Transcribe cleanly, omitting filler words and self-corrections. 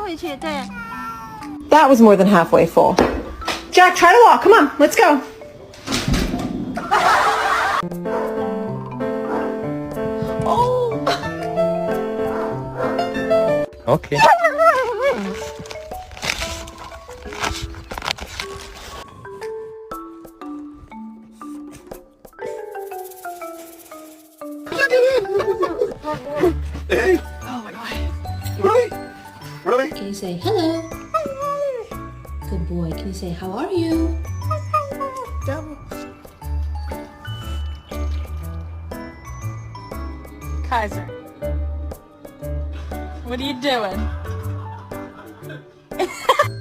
回去，对。That was more than halfway full. Jack, try to walk. Come on, let's go. Oh. Okay. Hey. Oh my god. Really? Really? Can you say hello? Good boy. Can you say how are you? Kaiser. What are you doing?